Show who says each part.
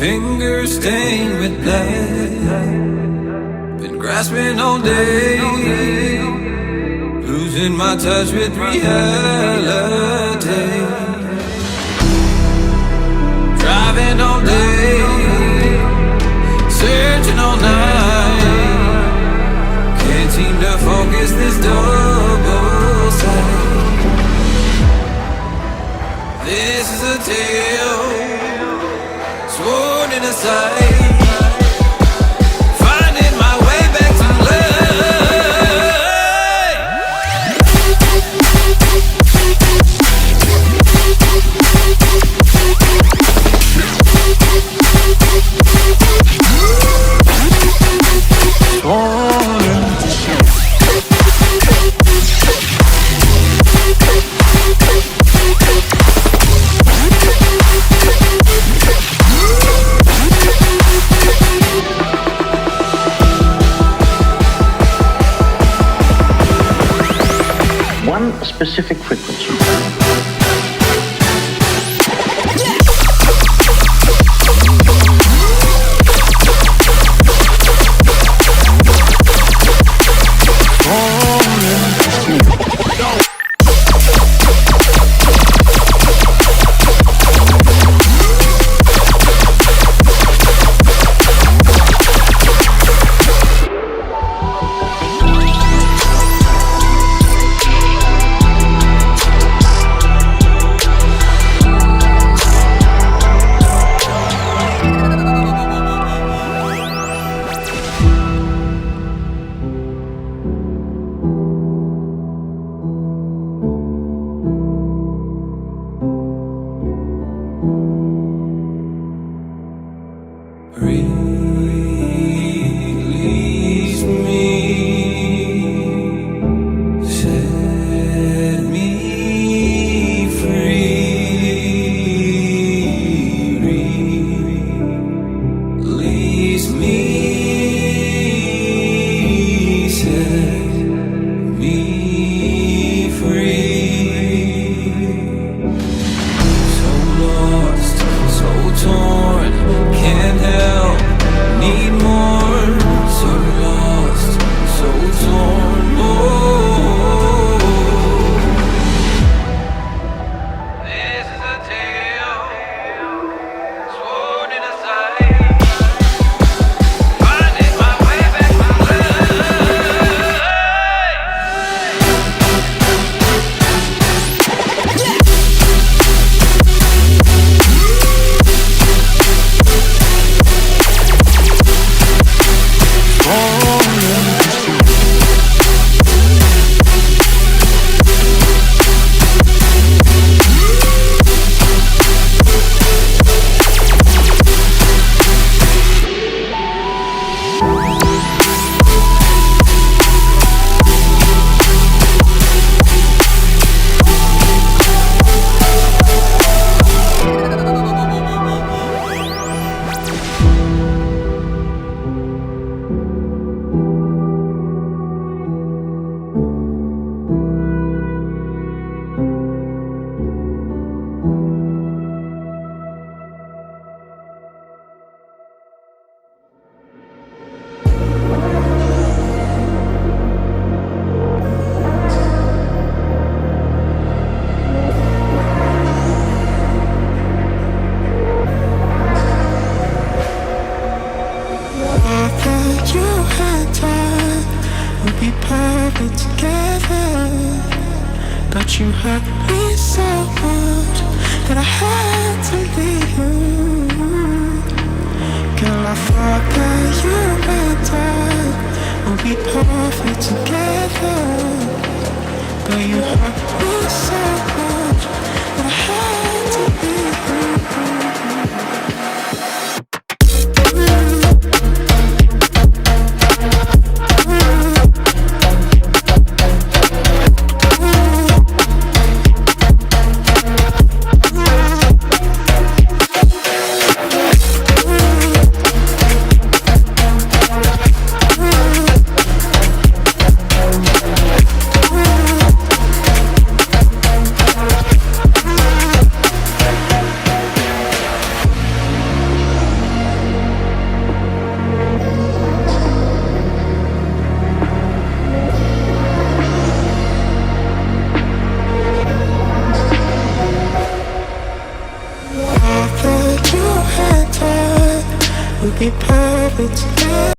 Speaker 1: Fingers stained with blood. Been grasping all day, losing my touch with reality. Driving all day, searching all night. Can't seem to focus this double sight. This is a tale sworn in a sight. Finding my way back to
Speaker 2: specific frequency. Release me, set me free. Release me, set me free. So lost, so torn, can't help, need more. So lost, so torn, oh. This is a tale sworn in a sight. Finding my way back to
Speaker 3: but you hurt me so much that I had to leave you. Girl, I thought that you and I would be perfect together, but you hurt me so much that I had to leave you. be perfect together.